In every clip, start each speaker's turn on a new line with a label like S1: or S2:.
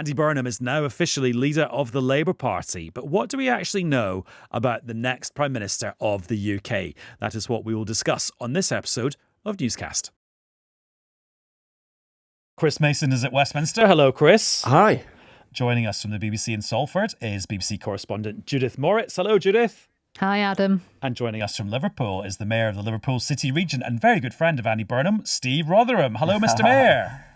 S1: Andy Burnham is now officially leader of the Labour Party. But what do we actually know about the next Prime Minister of the UK? That is what we will discuss on this episode of Newscast. Chris Mason is at Westminster. Hello, Chris.
S2: Hi.
S1: Joining us from the BBC in Salford is BBC correspondent Judith Moritz. Hello, Judith.
S3: Hi, Adam.
S1: And joining us from Liverpool is the Mayor of the Liverpool City Region and very good friend of Andy Burnham, Steve Rotheram. Hello, Mr. Mayor.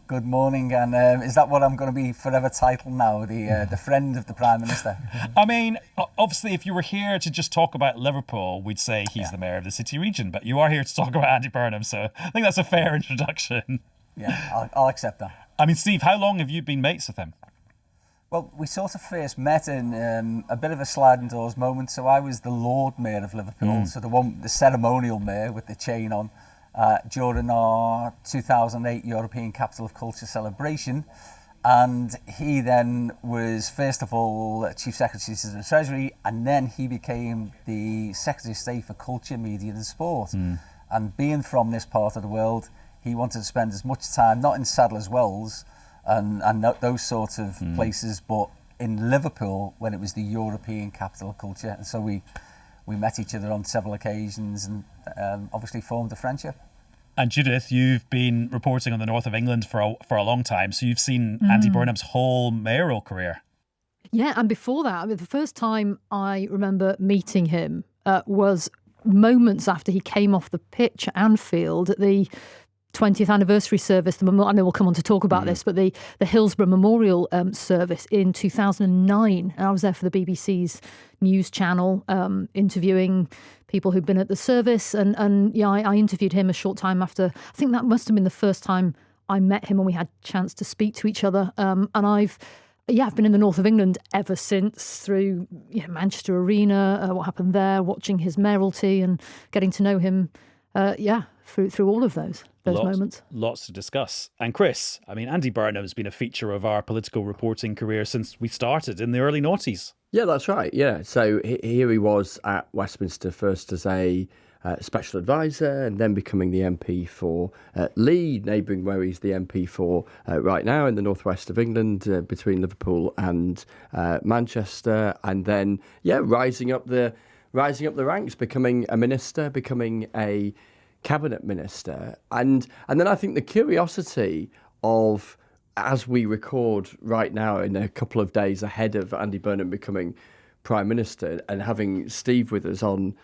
S4: Good morning, and is that what I'm going to be forever titled now, the friend of the Prime Minister?
S1: I mean, obviously, if you were here to just talk about Liverpool, we'd say he's the Mayor of the City Region, but you are here to talk about Andy Burnham, so I think that's a fair introduction.
S4: Yeah, I'll accept that.
S1: I mean, Steve, how long have you been mates with him?
S4: Well, we sort of first met in a bit of a sliding doors moment. So I was the Lord Mayor of Liverpool, so the ceremonial mayor with the chain on, during our 2008 European Capital of Culture celebration. And he then was, first of all, Chief Secretary to the Treasury, and then he became the Secretary of State for Culture, Media and Sport. And being from this part of the world, he wanted to spend as much time, not in Sadler's Wells, and those sorts of places, but in Liverpool when it was the European Capital of Culture. And so we met each other on several occasions and obviously formed a friendship.
S1: And Judith, you've been reporting on the north of England for a long time, so you've seen Andy Burnham's whole mayoral career.
S3: Yeah, and before that, I mean, the first time I remember meeting him was moments after he came off the pitch at Anfield at the 20th anniversary service. I know we'll come on to talk about this, but the Hillsborough Memorial service in 2009. And I was there for the BBC's news channel, interviewing people who'd been at the service. And I interviewed him a short time after. I think that must have been the first time I met him and we had a chance to speak to each other. And I've been in the north of England ever since, through Manchester Arena, what happened there, watching his mayoralty and getting to know him. Through all of those moments. Lots
S1: to discuss. And Chris, I mean, Andy Burnham has been a feature of our political reporting career since we started in the early noughties.
S2: Yeah, that's right. Yeah. So here he was at Westminster first as a special advisor and then becoming the MP for Lee, neighbouring where he's the MP for right now in the northwest of England, between Liverpool and Manchester. And then, rising up the ranks, becoming a minister, becoming a cabinet minister. And then I think the curiosity of, as we record right now in a couple of days ahead of Andy Burnham becoming Prime Minister and having Steve with us on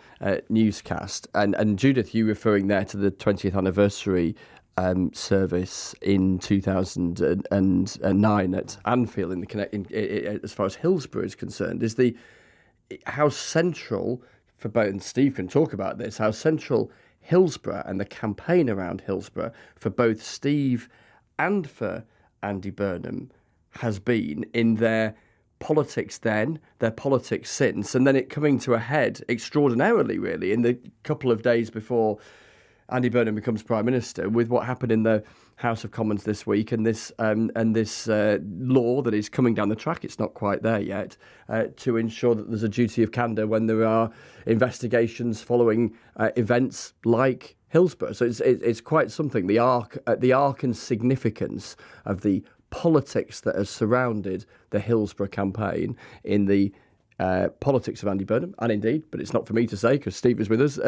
S2: Newscast, and Judith, you referring there to the 20th anniversary service in 2009 at Anfield as far as Hillsborough is concerned, is how central for both, and Steve can talk about this, how central Hillsborough and the campaign around Hillsborough for both Steve and for Andy Burnham has been in their politics then, their politics since, and then it coming to a head extraordinarily, really, in the couple of days before Andy Burnham becomes Prime Minister, with what happened in the House of Commons this week and this law that is coming down the track. It's not quite there yet, to ensure that there's a duty of candour when there are investigations following events like Hillsborough. So it's quite something. The arc and significance of the politics that has surrounded the Hillsborough campaign in the politics of Andy Burnham, and indeed, but it's not for me to say because Steve is with us,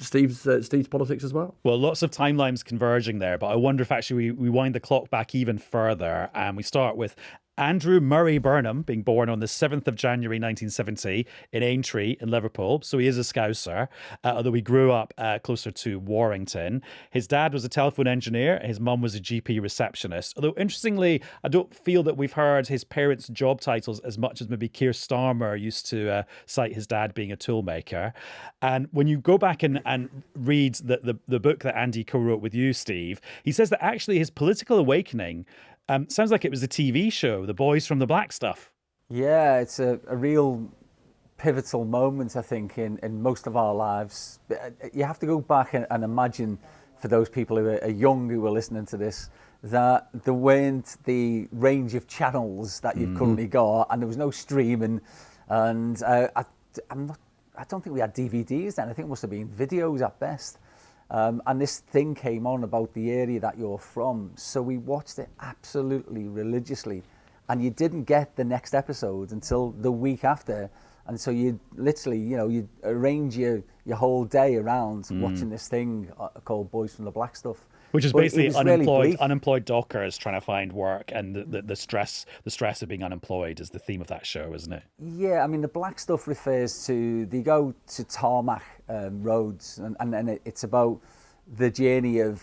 S2: Steve's politics as well.
S1: Well, lots of timelines converging there, but I wonder if actually we wind the clock back even further and we start with Andrew Murray Burnham being born on the 7th of January 1970 in Aintree in Liverpool. So he is a Scouser, although he grew up closer to Warrington. His dad was a telephone engineer. His mum was a GP receptionist. Although, interestingly, I don't feel that we've heard his parents' job titles as much as maybe Keir Starmer used to cite his dad being a toolmaker. And when you go back and read the book that Andy co-wrote with you, Steve, he says that actually his political awakening sounds like it was a TV show, The Boys from the Black Stuff.
S4: Yeah, it's a real pivotal moment, I think, in most of our lives. You have to go back and imagine, for those people who are young who are listening to this, that there weren't the range of channels that you've currently got, and there was no streaming, and I don't think we had DVDs then. I think it must have been videos at best. And this thing came on about the area that you're from, so we watched it absolutely religiously. and you didn't get the next episode until the week after. And so you literally, you arrange your whole day around watching this thing called Boys from the Black Stuff.
S1: Which is
S4: But
S1: basically
S4: it was really
S1: unemployed dockers trying to find work, and the stress of being unemployed is the theme of that show, isn't it?
S4: Yeah, I mean, the black stuff refers to, they go to tarmac roads, and it's about the journey of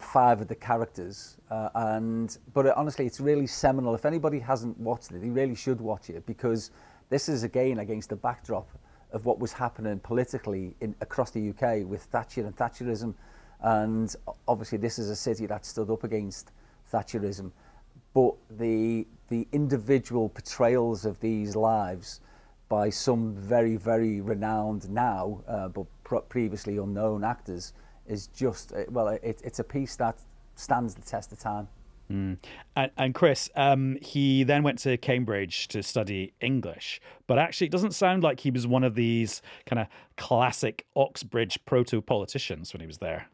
S4: 5 of the characters. But honestly, it's really seminal. If anybody hasn't watched it, they really should watch it, because this is, again, against the backdrop of what was happening politically across the UK with Thatcher and Thatcherism. And obviously this is a city that stood up against Thatcherism. But the individual portrayals of these lives by some very, very renowned now, but previously unknown actors, is just, it's a piece that stands the test of time.
S1: And Chris, he then went to Cambridge to study English, but actually it doesn't sound like he was one of these kind of classic Oxbridge proto-politicians when he was there.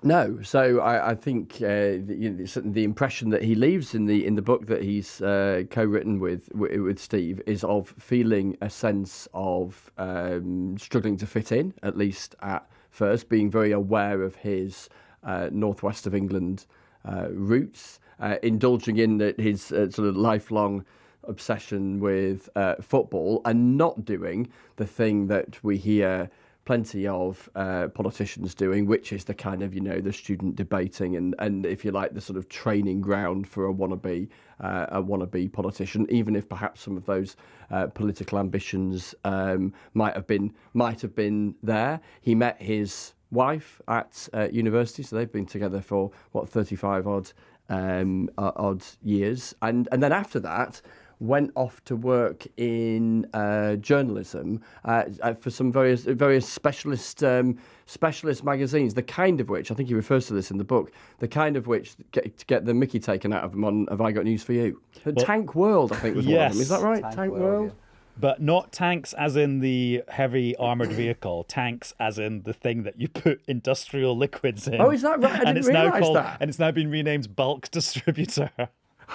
S2: No, so I think the impression that he leaves in the book that he's co-written with Steve is of feeling a sense of struggling to fit in, at least at first, being very aware of his northwest of England roots, indulging in his sort of lifelong obsession with football, and not doing the thing that we hear plenty of politicians doing, which is the kind of, the student debating and if you like, the sort of training ground for a wannabe politician, even if perhaps some of those political ambitions might have been there. He met his wife at university, so they've been together for 35 odd years, and then after that went off to work in journalism for some various specialist magazines, the kind of which, I think he refers to this in the book, the kind of which get the mickey taken out of them on Have I Got News for You? Tank World, I think, was one of them. Is that right? Tank World? Yeah.
S1: But not tanks as in the heavy armoured vehicle, tanks as in the thing that you put industrial liquids in.
S2: Oh, is that right? I didn't realise that.
S1: And it's now been renamed Bulk Distributor.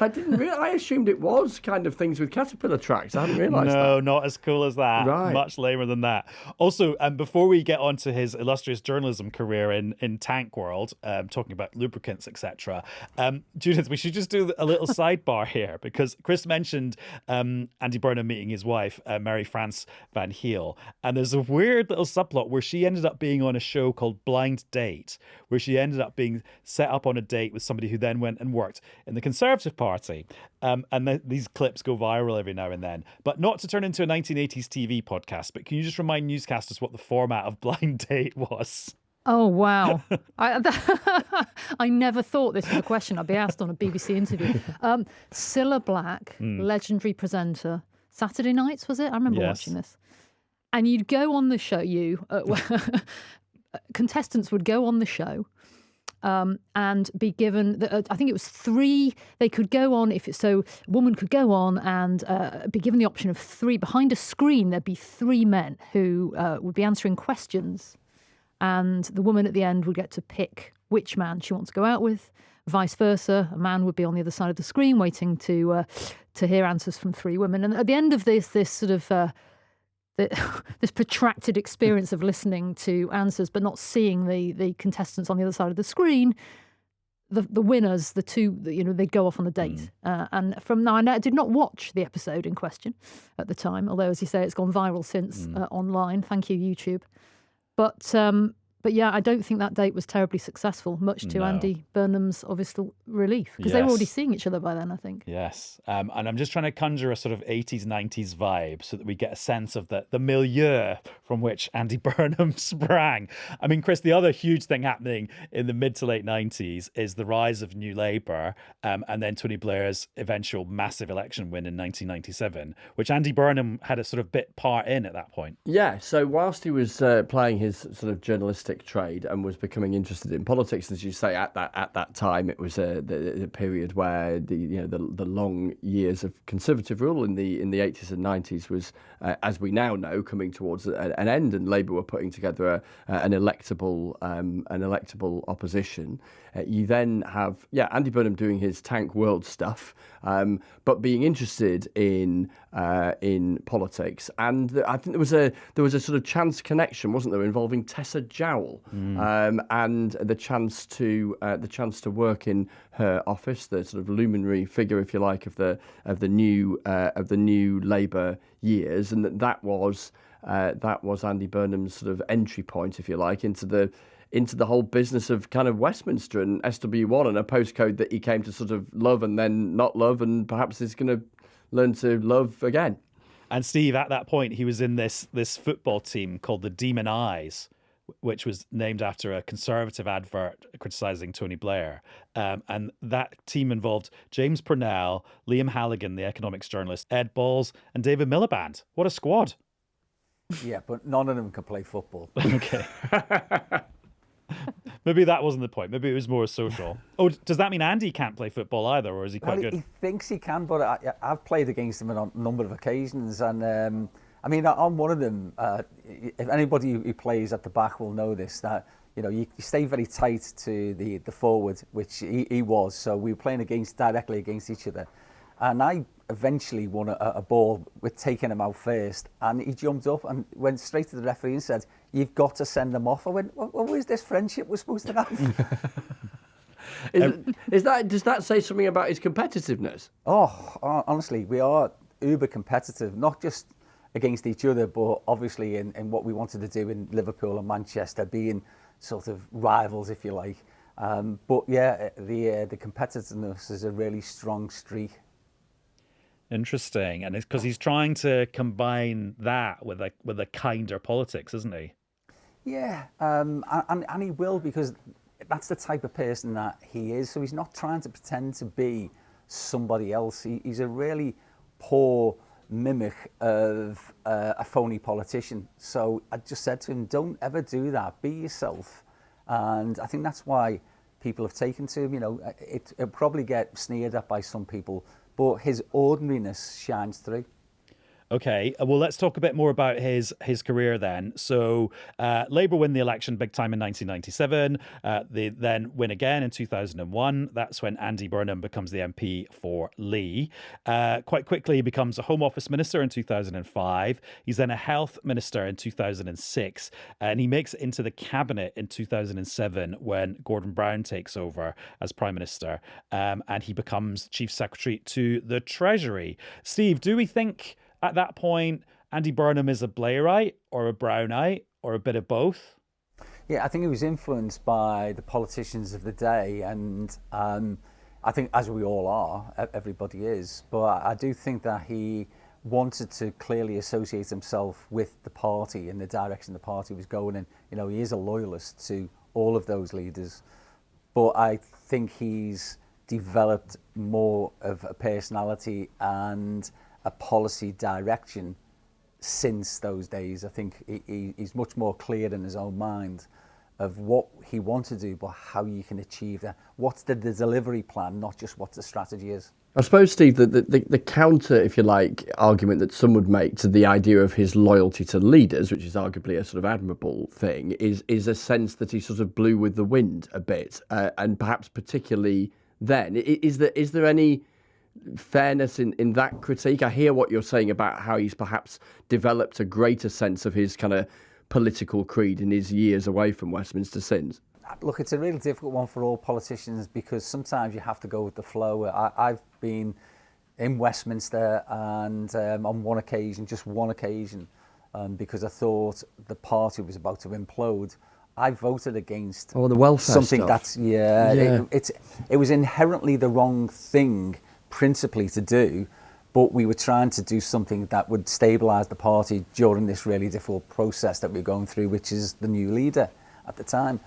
S2: I didn't realize. I assumed it was kind of things with caterpillar tracks. I hadn't realised that.
S1: No, not as cool as that.
S2: Right.
S1: Much lamer than that. Also, before we get on to his illustrious journalism career in Tank World, talking about lubricants, etc., Judith, we should just do a little sidebar here, because Chris mentioned Andy Burnham meeting his wife, Mary France Van Heel, and there's a weird little subplot where she ended up being on a show called Blind Date, where she ended up being set up on a date with somebody who then went and worked in the Conservative Party. And these clips go viral every now and then. But not to turn into a 1980s TV podcast, but can you just remind newscasters what the format of Blind Date was?
S3: Oh, wow. I never thought this was a question I'd be asked on a BBC interview. Cilla Black, legendary presenter. Saturday nights, was it? I remember watching this. And you'd go on the show, contestants would go on the show and be given, I think it was 3, they could go on, a woman could go on and be given the option of 3. Behind a screen, there'd be 3 men who would be answering questions. And the woman at the end would get to pick which man she wants to go out with. Vice versa, a man would be on the other side of the screen waiting to hear answers from 3 women. And at the end of this sort of this protracted experience of listening to answers but not seeing the contestants on the other side of the screen, the winners, the 2, they'd go off on a date. And from now, I did not watch the episode in question at the time, although, as you say, it's gone viral since online. Thank you, YouTube. But yeah, I don't think that date was terribly successful, much to Andy Burnham's obvious relief, because they were already seeing each other by then, I think.
S1: Yes. And I'm just trying to conjure a sort of 80s, 90s vibe so that we get a sense of the milieu from which Andy Burnham sprang. I mean, Chris, the other huge thing happening in the mid to late 90s is the rise of New Labour, and then Tony Blair's eventual massive election win in 1997, which Andy Burnham had a sort of bit part in at that point.
S2: Yeah, so whilst he was playing his sort of journalistic diplomatic trade and was becoming interested in politics. As you say, at that time, it was the period where the long years of Conservative rule in the 80s and 90s was, as we now know, coming towards an end, and Labour were putting together an electable opposition. You then have Andy Burnham doing his tank world stuff, but being interested in politics, and I think there was a sort of chance connection, wasn't there, involving Tessa Jowell, and the chance to work in her office, the sort of luminary figure, if you like, of the new Labour years, and that was Andy Burnham's sort of entry point, if you like, into the whole business of kind of Westminster and SW1, and a postcode that he came to sort of love and then not love, and perhaps is going to learn to love again.
S1: And Steve, at that point, he was in this football team called the Demon Eyes, which was named after a Conservative advert criticising Tony Blair. And that team involved James Purnell, Liam Halligan, the economics journalist, Ed Balls, and David Miliband. What a squad.
S4: Yeah, but none of them can play football.
S1: Okay. Maybe that wasn't the point. Maybe it was more social. Oh, does that mean Andy can't play football either, or is he quite good?
S4: He thinks he can, but I've played against him on a number of occasions. And I mean, on one of them, if anybody who plays at the back will know this, that you stay very tight to the forward, which he was. So we were playing directly against each other. And I eventually won a ball with taking him out first, and he jumped up and went straight to the referee and said, "You've got to send them off." I went, "What was this friendship we're supposed to have?"
S2: Does that say something about his competitiveness?
S4: Oh, honestly, we are uber competitive, not just against each other, but obviously in what we wanted to do in Liverpool and Manchester, being sort of rivals, if you like. But yeah, the competitiveness is a really strong streak.
S1: Interesting, and it's because he's trying to combine that with a kinder politics, isn't he?
S4: Yeah, and he will, because that's the type of person that he is. So he's not trying to pretend to be somebody else. He's a really poor mimic of a phony politician. So I just said to him, don't ever do that. Be yourself. And I think that's why people have taken to him. It'll probably get sneered at by some people, but his ordinariness shines through.
S1: Okay, well, let's talk a bit more about his career then. So Labour win the election big time in 1997. They then win again in 2001. That's when Andy Burnham becomes the MP for Lee. Quite quickly, he becomes a Home Office Minister in 2005. He's then a Health Minister in 2006. And he makes it into the Cabinet in 2007 when Gordon Brown takes over as Prime Minister. And he becomes Chief Secretary to the Treasury. Steve, do we think at that point Andy Burnham is a Blairite or a Brownite or a bit of both?
S4: Yeah, I think he was influenced by the politicians of the day, and I think, as we all are, everybody is, but I do think that he wanted to clearly associate himself with the party and the direction the party was going in. He is a loyalist to all of those leaders, but I think he's developed more of a personality and a policy direction since those days. I think he's much more clear in his own mind of what he wants to do, but how you can achieve that. What's the delivery plan, not just what the strategy is.
S2: I suppose, Steve, the counter, if you like, argument that some would make to the idea of his loyalty to leaders, which is arguably a sort of admirable thing, is a sense that he sort of blew with the wind a bit, and perhaps particularly then. Is there any fairness in that critique? I hear what you're saying about how he's perhaps developed a greater sense of his kind of political creed in his years away from Westminster since.
S4: Look, it's a really difficult one for all politicians, because sometimes you have to go with the flow. I've been in Westminster and on just one occasion, because I thought the party was about to implode, I voted against
S2: the welfare
S4: something
S2: stuff.
S4: That's it was inherently the wrong thing principally to do, but we were trying to do something that would stabilise the party during this really difficult process that we're going through, which is the new leader at the time.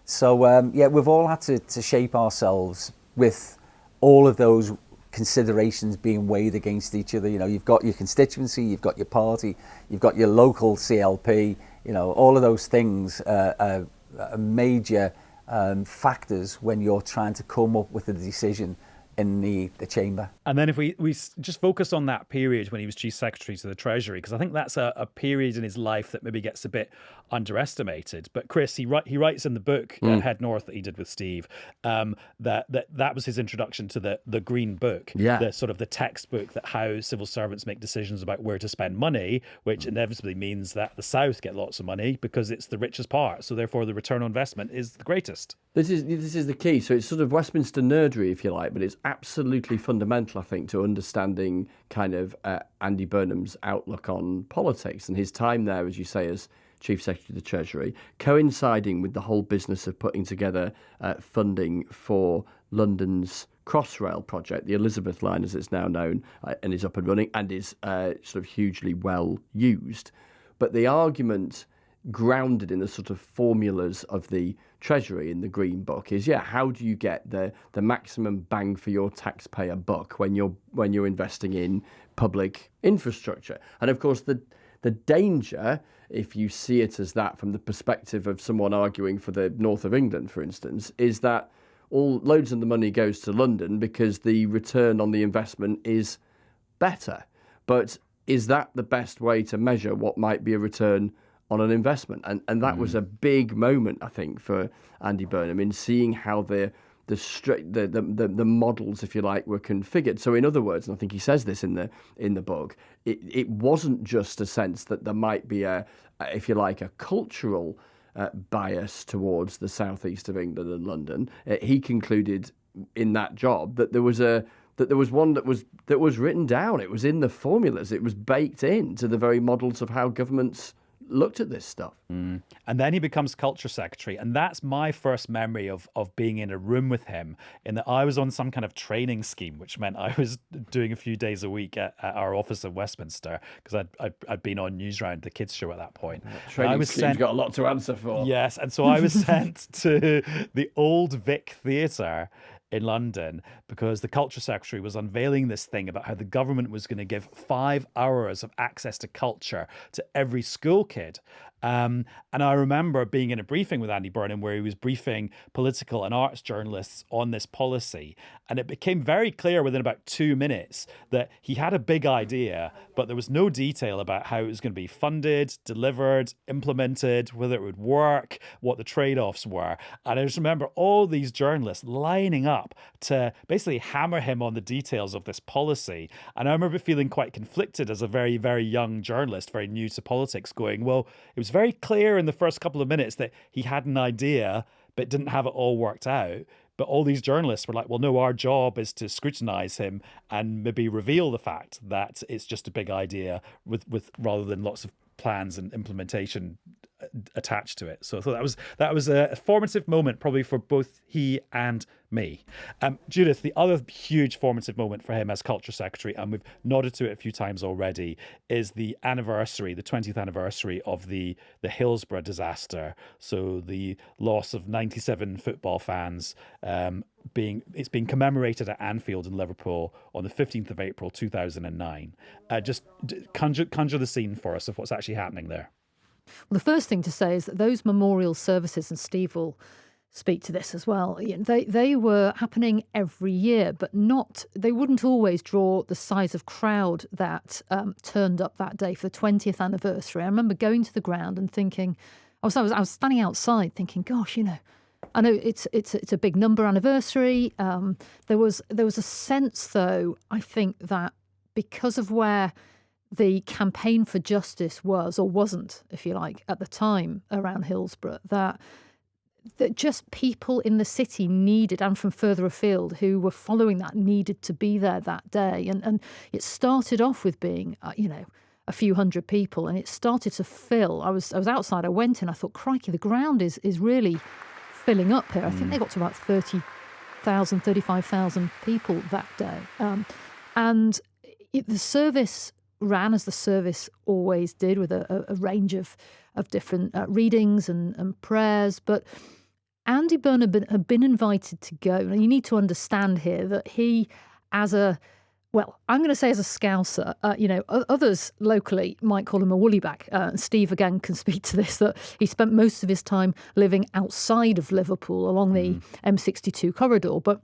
S4: So we've all had to shape ourselves with all of those considerations being weighed against each other. You've got your constituency, you've got your party, you've got your local CLP, all of those things major factors when you're trying to come up with a decision in the chamber.
S1: And then if we just focus on that period when he was Chief Secretary to the Treasury, because I think that's a period in his life that maybe gets a bit underestimated. But Chris, he writes in the book, Head North, that he did with Steve, that was his introduction to the Green Book, the sort of the textbook that how civil servants make decisions about where to spend money, which inevitably means that the South get lots of money because it's the richest part. So therefore the return on investment is the greatest.
S2: This is the key. So it's sort of Westminster nerdery, if you like, but it's absolutely fundamental, I think, to understanding kind of Andy Burnham's outlook on politics and his time there, as you say, as Chief Secretary of the Treasury, coinciding with the whole business of putting together funding for London's Crossrail project, the Elizabeth line as it's now known, and is up and running and is sort of hugely well used. But the argument grounded in the sort of formulas of the Treasury in the Green Book is, how do you get the maximum bang for your taxpayer buck when you're investing in public infrastructure? And of course, the danger, if you see it as that from the perspective of someone arguing for the north of England, for instance, is that loads of the money goes to London because the return on the investment is better. But is that the best way to measure what might be a return on an investment? And that was a big moment, I think, for Andy Burnham in seeing how the models, if you like, were configured. So in other words, and I think he says this in the book, it wasn't just a sense that there might be if you like, a cultural bias towards the southeast of England and London. He concluded in that job that there was one that was written down. It was in the formulas. It was baked into the very models of how governments looked at this stuff.
S1: And then he becomes culture secretary, and that's my first memory of being in a room with him, in that I was on some kind of training scheme, which meant I was doing a few days a week at our office in Westminster, because I'd been on Newsround, the kids show at that point.
S2: Training scheme's got a lot to answer for.
S1: Yes, and so I was sent to the Old Vic Theatre in London because the culture secretary was unveiling this thing about how the government was going to give 5 hours of access to culture to every school kid. And I remember being in a briefing with Andy Burnham where he was briefing political and arts journalists on this policy. And it became very clear within about 2 minutes that he had a big idea, but there was no detail about how it was going to be funded, delivered, implemented, whether it would work, what the trade-offs were. And I just remember all these journalists lining up to basically hammer him on the details of this policy. And I remember feeling quite conflicted as a very, very young journalist, very new to politics, going, well, it was very clear in the first couple of minutes that he had an idea but didn't have it all worked out. But all these journalists were like, well, no, our job is to scrutinize him and maybe reveal the fact that it's just a big idea with rather than lots of plans and implementation attached to it. So I thought that was a formative moment probably for both he and me. Judith, the other huge formative moment for him as culture secretary, and we've nodded to it a few times already, is the 20th anniversary of the Hillsborough disaster. So the loss of 97 football fans, it's being commemorated at Anfield in Liverpool on the 15th of April 2009. Just conjure the scene for us of what's actually happening there.
S3: Well, the first thing to say is that those memorial services, and Steve will speak to this as well, they were happening every year, but they wouldn't always draw the size of crowd that turned up that day for the 20th anniversary. I remember going to the ground and thinking, I was standing outside thinking, gosh, I know it's a big number anniversary. There was a sense, though, I think that because of where the campaign for justice was or wasn't, if you like, at the time around Hillsborough, that just people in the city needed, and from further afield who were following that, needed to be there that day. And it started off with being, a few hundred people, and it started to fill. I was outside, I went in, I thought, crikey, the ground is really filling up here. I think they got to about 30,000, 35,000 people that day. And the service ran as the service always did, with a range of different readings and prayers. But Andy Burnham had been invited to go. And you need to understand here that he, as a Well, I'm going to say as a Scouser, others locally might call him a woollyback. Steve, again, can speak to this, that he spent most of his time living outside of Liverpool along the M62 corridor. But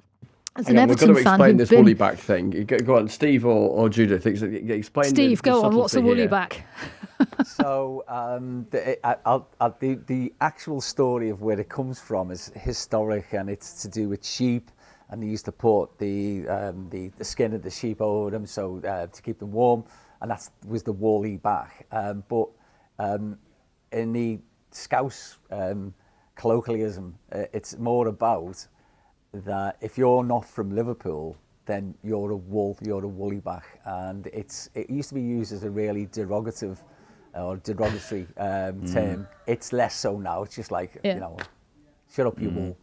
S3: as an Everton
S2: we've got to
S3: fan
S2: explain this woollyback thing. Go on, Steve or Judith. Explain.
S3: Steve, go on. What's a woollyback?
S4: So the actual story of where it comes from is historic, and it's to do with sheep. And they used to put the skin of the sheep over them to keep them warm, and that was the woolly back. But in the Scouse colloquialism, it's more about that if you're not from Liverpool, then you're a woolly back, and it used to be used as a really derogatory term. It's less so now. It's just like shut up, you wool.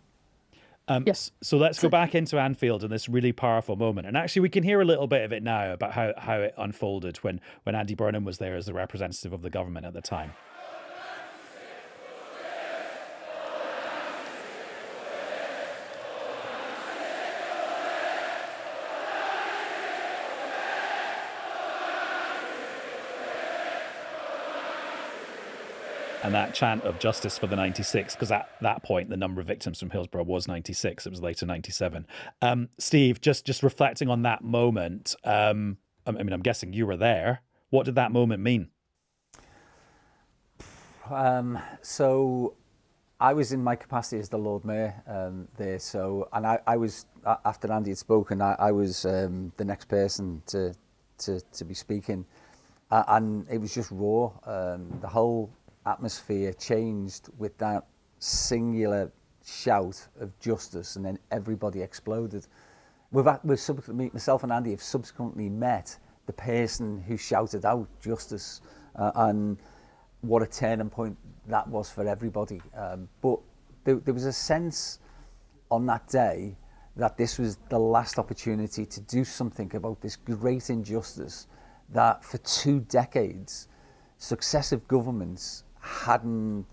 S1: Yes. So let's go back into Anfield and this really powerful moment. And actually, we can hear a little bit of it now about how it unfolded when Andy Burnham was there as the representative of the government at the time. And that chant of justice for the 96, because at that point, the number of victims from Hillsborough was 96. It was later 97. Steve, just reflecting on that moment, I'm guessing you were there. What did that moment mean?
S4: So I was in my capacity as the Lord Mayor there. So, and I was, after Andy had spoken, I was the next person to be speaking. And it was just raw. The whole atmosphere changed with that singular shout of justice, and then everybody exploded. Myself and Andy have subsequently met the person who shouted out justice, and what a turning point that was for everybody. But there was a sense on that day that this was the last opportunity to do something about this great injustice that for 2 decades successive governments hadn't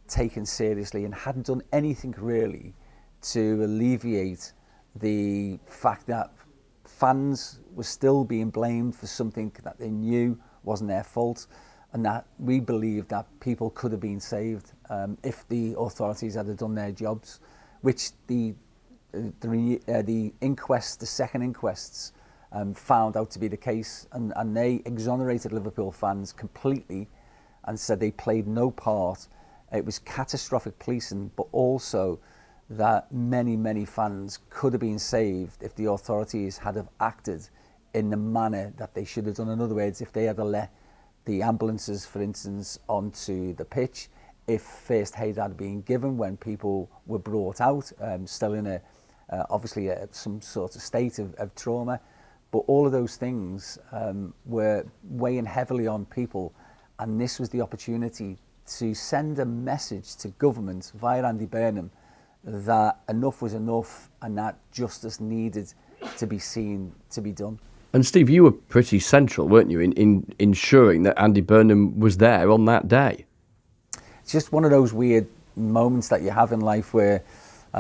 S4: taken seriously and hadn't done anything really to alleviate the fact that fans were still being blamed for something that they knew wasn't their fault, and that we believed that people could have been saved if the authorities had done their jobs, which the second inquests found out to be the case, and they exonerated Liverpool fans completely and said they played no part. It was catastrophic policing, but also that many fans could have been saved if the authorities had have acted in the manner that they should have done. In other words, if they had let the ambulances, for instance, onto the pitch, if first aid had been given when people were brought out, still in obviously some sort of state of trauma. But all of those things were weighing heavily on people. And this was the opportunity to send a message to government via Andy Burnham that enough was enough and that justice needed to be seen to be done.
S2: And Steve, you were pretty central, weren't you, in ensuring that Andy Burnham was there on that day?
S4: It's just one of those weird moments that you have in life where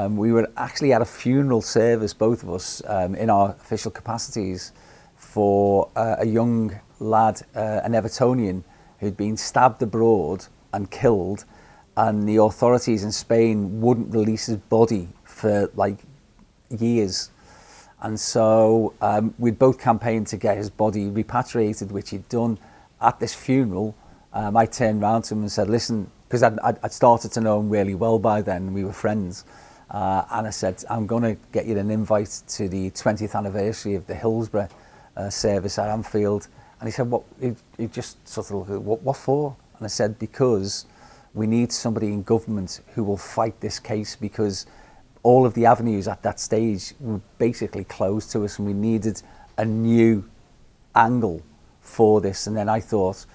S4: we were actually at a funeral service, both of us, in our official capacities, for a young lad, an Evertonian, who'd been stabbed abroad and killed, and the authorities in Spain wouldn't release his body for like years. And so we'd both campaigned to get his body repatriated, which he'd done. At this funeral, I turned round to him and said, listen, because I'd started to know him really well by then, we were friends, and I said, I'm going to get you an invite to the 20th anniversary of the Hillsborough service at Anfield. And he said, what? He just sort of looked at, what for? And I said, because we need somebody in government who will fight this case, because all of the avenues at that stage were basically closed to us, and we needed a new angle for this. And then I thought,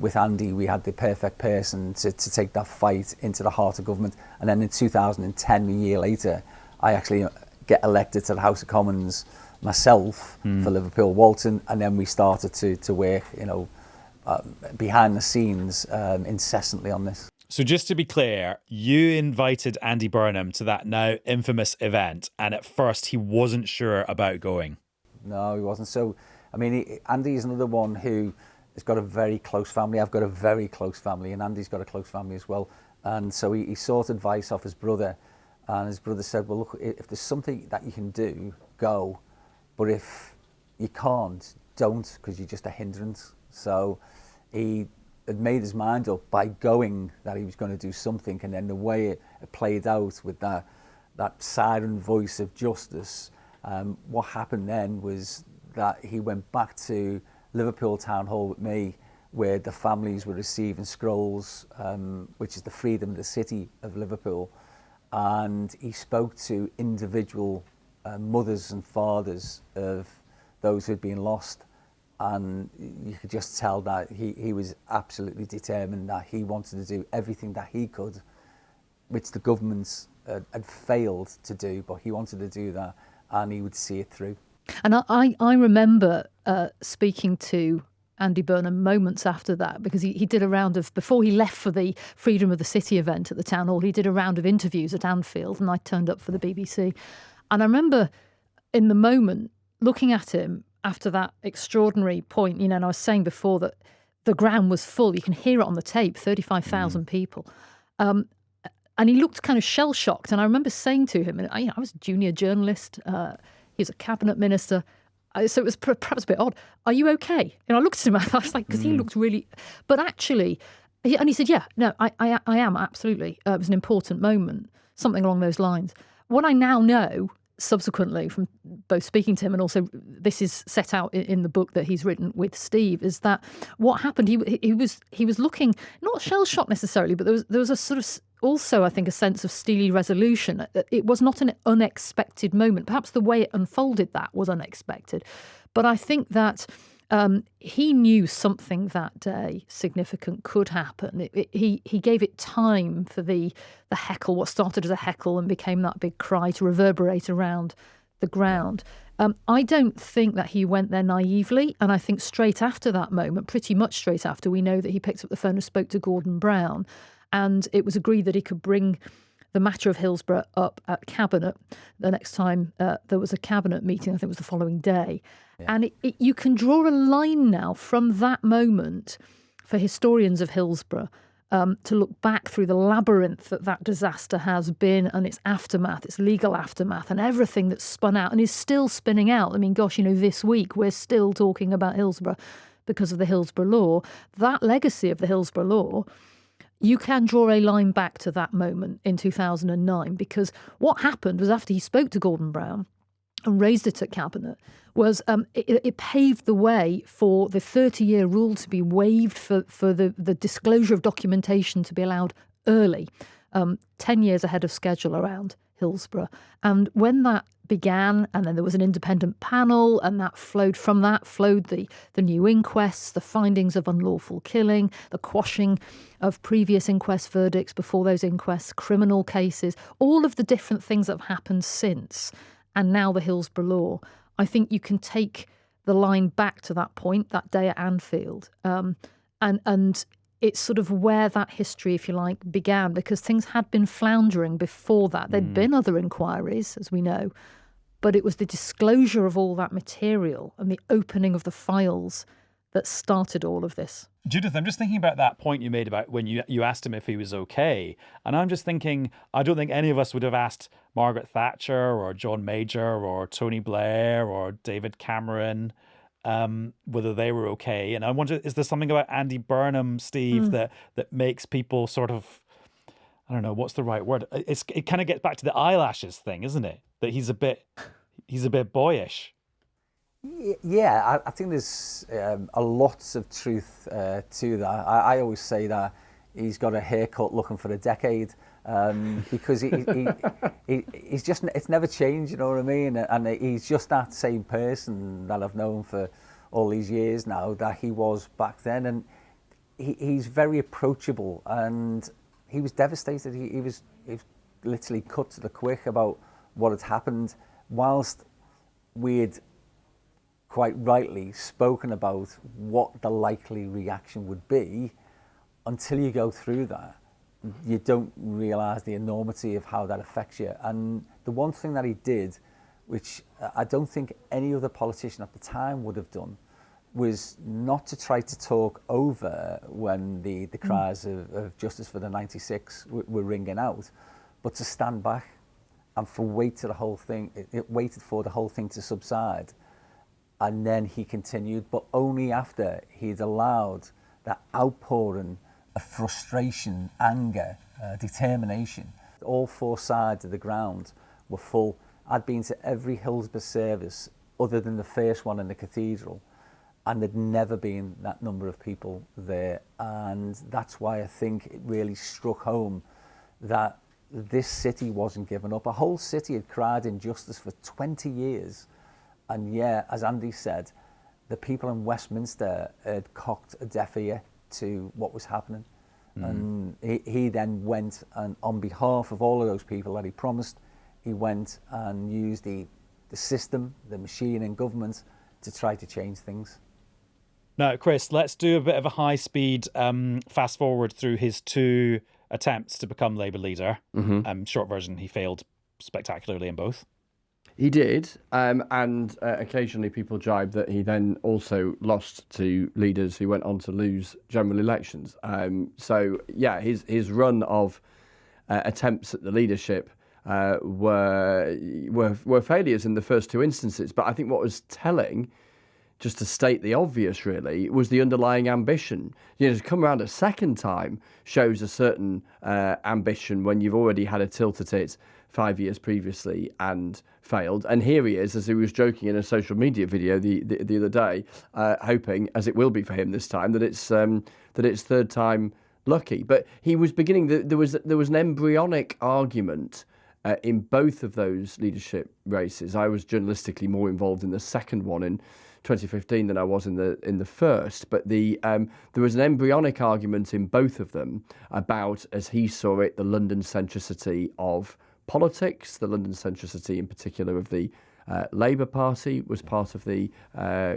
S4: with Andy, we had the perfect person to take that fight into the heart of government. And then in 2010, a year later, I actually get elected to the House of Commons myself for Liverpool Walton, and then we started to work, behind the scenes incessantly on this.
S1: So just to be clear, you invited Andy Burnham to that now infamous event, and at first he wasn't sure about going.
S4: No, he wasn't. So, I mean, Andy is another one who has got a very close family. I've got a very close family, and Andy's got a close family as well. And so he sought advice off his brother, and his brother said, well, look, if there's something that you can do, go. But if you can't, don't, because you're just a hindrance. So he had made his mind up by going that he was going to do something, and then the way it played out with that siren voice of justice, what happened then was that he went back to Liverpool Town Hall with me, where the families were receiving scrolls, which is the freedom of the city of Liverpool, and he spoke to individual mothers and fathers of those who'd been lost, and you could just tell that he was absolutely determined, that he wanted to do everything that he could, which the governments had failed to do, but he wanted to do that, and he would see it through.
S3: And I remember speaking to Andy Burnham moments after that, because he did a round of, before he left for the Freedom of the City event at the Town Hall, he did a round of interviews at Anfield, and I turned up for the BBC. And I remember in the moment looking at him after that extraordinary point, and I was saying before that the ground was full. You can hear it on the tape, 35,000 people. And he looked kind of shell-shocked. And I remember saying to him, and I was a junior journalist, he was a cabinet minister, so it was perhaps a bit odd. Are you okay? I looked at him, I was like, because he looked really... But actually, he said, yeah, no, I am, absolutely. It was an important moment, something along those lines. What I now know, subsequently, from both speaking to him and also this is set out in the book that he's written with Steve, is that what happened, he was looking, not shell-shocked necessarily, but there was a sort of... Also, I think, a sense of steely resolution. It was not an unexpected moment. Perhaps the way it unfolded that was unexpected. But I think that he knew something that day significant could happen. He gave it time for the heckle, what started as a heckle and became that big cry, to reverberate around the ground. I don't think that he went there naively. And I think straight after that moment, pretty much straight after, we know that he picked up the phone and spoke to Gordon Brown. And it was agreed that he could bring the matter of Hillsborough up at Cabinet the next time there was a Cabinet meeting. I think it was the following day. Yeah. And you can draw a line now from that moment for historians of Hillsborough to look back through the labyrinth that disaster has been, and its aftermath, its legal aftermath, and everything that's spun out and is still spinning out. I mean, gosh, this week we're still talking about Hillsborough because of the Hillsborough Law. That legacy of the Hillsborough Law, you can draw a line back to that moment in 2009, because what happened was, after he spoke to Gordon Brown and raised it at Cabinet, was it paved the way for the 30-year rule to be waived, for the disclosure of documentation to be allowed early, 10 years ahead of schedule around Hillsborough. And when that began, and then there was an independent panel, and that flowed the new inquests, the findings of unlawful killing, the quashing of previous inquest verdicts before those inquests, criminal cases, all of the different things that have happened since, and now the Hillsborough Law. I think you can take the line back to that point, that day at Anfield, and it's sort of where that history, if you like, began, because things had been floundering before that. There'd been other inquiries, as we know, but it was the disclosure of all that material and the opening of the files that started all of this.
S1: Judith, I'm just thinking about that point you made about when you asked him if he was okay. And I'm just thinking, I don't think any of us would have asked Margaret Thatcher or John Major or Tony Blair or David Cameron whether they were okay. And I wonder, is there something about Andy Burnham, Steve, that makes people sort of, I don't know, what's the right word? It kind of gets back to the eyelashes thing, isn't it? That he's a bit boyish.
S4: Yeah, I think there's a lot of truth to that. I always say that he's got a haircut looking for a decade, because he's just, it's never changed, you know what I mean? And he's just that same person that I've known for all these years now that he was back then. And he's very approachable, and he was devastated. He was literally cut to the quick about what had happened, whilst we'd quite rightly spoken about what the likely reaction would be. Until you go through that, you don't realise the enormity of how that affects you. And the one thing that he did which I don't think any other politician at the time would have done, was not to try to talk over when the cries of justice for the 96 were ringing out, but to stand back and waited for the whole thing to subside. And then he continued, but only after he'd allowed that outpouring of frustration, anger, determination. All four sides of the ground were full. I'd been to every Hillsborough service other than the first one in the cathedral, and there'd never been that number of people there. And that's why I think it really struck home that this city wasn't given up. A whole city had cried injustice for 20 years. And yeah, as Andy said, the people in Westminster had cocked a deaf ear to what was happening. And he then went, and on behalf of all of those people that he promised, he went and used the system, the machine in government to try to change things.
S1: Now, Chris, let's do a bit of a high-speed fast forward through his two attempts to become Labour leader. Short version, he failed spectacularly in both.
S2: He did, and occasionally people jibe that he then also lost to leaders who went on to lose general elections. So, yeah, his run of attempts at the leadership were failures in the first two instances. But I think what was telling, just to state the obvious, really, was the underlying ambition. You know, to come around a second time shows a certain ambition when you've already had a tilt at it 5 years previously and failed. And here he is, as he was joking in a social media video the other day, hoping, as it will be for him this time, that it's third time lucky. But he was beginning. There was an embryonic argument in both of those leadership races. I was journalistically more involved in the second one in 2015 than I was in the first, but there was an embryonic argument in both of them about, as he saw it, the London centricity of politics. The London centricity, in particular, of the Labour Party was part of the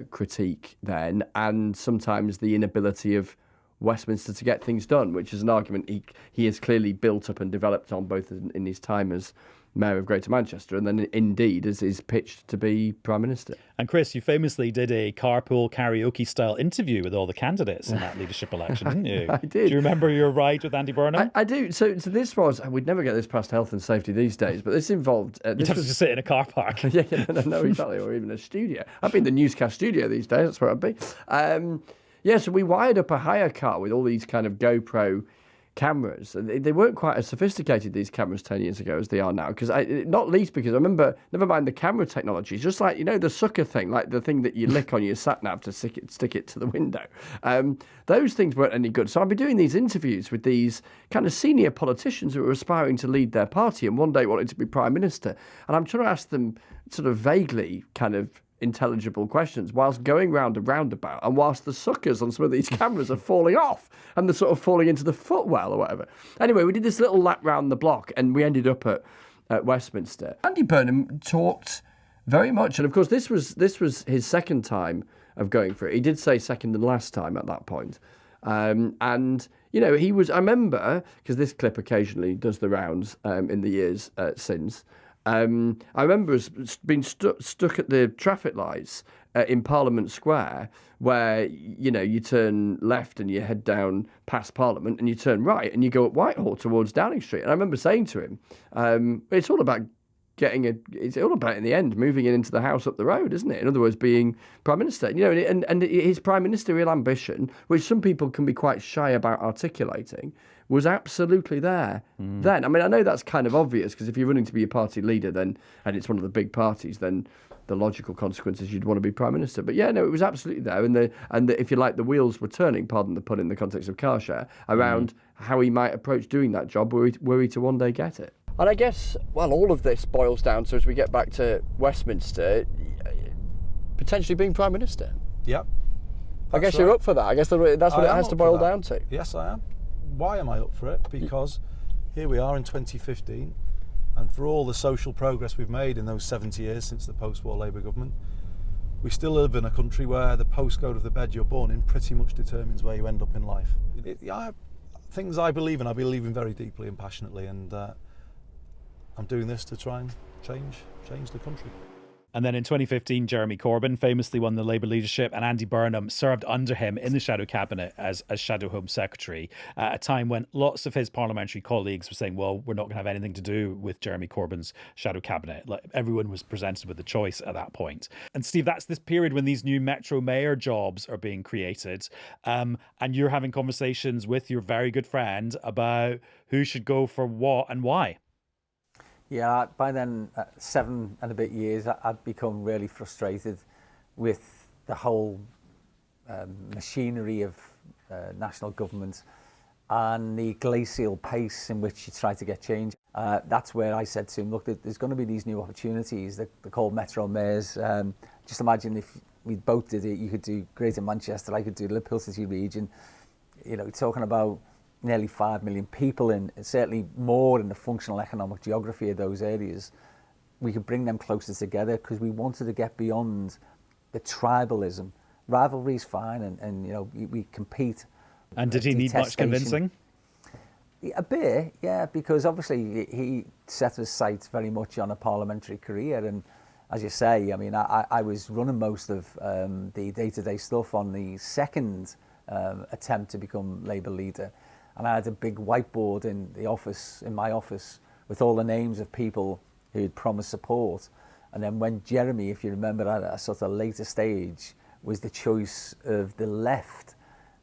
S2: critique then, and sometimes the inability of Westminster to get things done, which is an argument he has clearly built up and developed on both in his time as Mayor of Greater Manchester and then indeed as is pitched to be Prime Minister. And
S1: Chris, you famously did a carpool karaoke style interview with all the candidates in that leadership election, didn't you?
S2: I did.
S1: Do you remember your ride with Andy Burnham?
S2: I do. So this was, we'd never get this past health and safety these days, but this involved...
S1: You'd have to sit in a car park.
S2: No, exactly, or even a studio. I'd be in the Newscast studio these days, that's where I'd be. So we wired up a hire car with all these kind of GoPro cameras. They weren't quite as sophisticated, these cameras 10 years ago, as they are now, because not least because I remember, never mind the camera technology, it's just like, the sucker thing, like the thing that you lick on your sat-nav to stick it to the window. Those things weren't any good. So I'd be doing these interviews with these kind of senior politicians who were aspiring to lead their party and one day wanted to be Prime Minister. And I'm trying to ask them sort of vaguely kind of intelligible questions whilst going round a roundabout and whilst the suckers on some of these cameras are falling off and they're sort of falling into the footwell or whatever. Anyway, we did this little lap round the block and we ended up at Westminster. Andy Burnham talked very much, and of course this was his second time of going for it. He did say second and last time at that point. And he was, I remember, because this clip occasionally does the rounds in the years since, I remember us being stuck at the traffic lights in Parliament Square, where you turn left and you head down past Parliament, and you turn right and you go up Whitehall towards Downing Street. And I remember saying to him, "It's all about it's all about in the end moving it into the house up the road, isn't it? In other words, being Prime Minister. And his Prime Ministerial ambition, which some people can be quite shy about articulating, was absolutely there then. I mean, I know that's kind of obvious because if you're running to be a party leader, then and it's one of the big parties, then the logical consequence is you'd want to be Prime Minister. But yeah, no, it was absolutely there, and if you like, the wheels were turning, pardon the pun, in the context of car share, around how he might approach doing that job were he to one day get it. And I guess, well, all of this boils down to, as we get back to Westminster, potentially being Prime Minister.
S5: Yep.
S2: I guess you're up for that. I guess that's what it has to boil down to.
S5: Yes, I am. Why am I up for it? Because here we are in 2015, and for all the social progress we've made in those 70 years since the post-war Labour government, we still live in a country where the postcode of the bed you're born in pretty much determines where you end up in life. Things I believe in very deeply and passionately, and I'm doing this to try and change the country.
S1: And then in 2015, Jeremy Corbyn famously won the Labour leadership, and Andy Burnham served under him in the shadow cabinet as Shadow Home Secretary at a time when lots of his parliamentary colleagues were saying, well, we're not going to have anything to do with Jeremy Corbyn's shadow cabinet. Like, everyone was presented with a choice at that point. And Steve, that's this period when these new Metro Mayor jobs are being created. And you're having conversations with your very good friend about who should go for what and why.
S4: Yeah, by then, 7 and a bit years, I'd become really frustrated with the whole machinery of national government and the glacial pace in which you try to get change. That's where I said to him, look, there's going to be these new opportunities. They're called Metro Mayors. Just imagine if we both did it, you could do Greater Manchester, I could do the Liverpool City Region. You know, talking about nearly 5 million people and certainly more in the functional economic geography of those areas. We could bring them closer together because we wanted to get beyond the tribalism. Rivalry's fine and you know, we compete.
S1: And did he need much convincing?
S4: A bit, yeah, because obviously he set his sights very much on a parliamentary career. And as you say, I mean, I was running most of the day-to-day stuff on the second attempt to become Labour leader. And I had a big whiteboard in my office, with all the names of people who'd promised support. And then when Jeremy, if you remember, at a sort of later stage, was the choice of the left,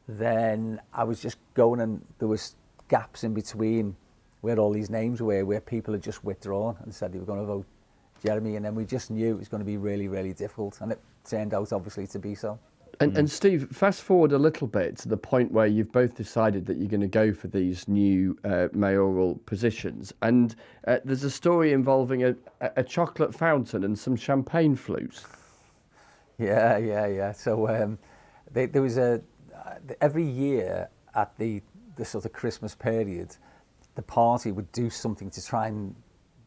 S4: then I was just going, and there was gaps in between where all these names were, where people had just withdrawn and said they were going to vote Jeremy. And then we just knew it was going to be really, really difficult. And it turned out, obviously, to be so.
S2: And Steve, fast forward a little bit to the point where you've both decided that you're going to go for these new mayoral positions. And there's a story involving a chocolate fountain and some champagne flutes.
S4: Yeah. So there was every year at the sort of Christmas period, the party would do something to try and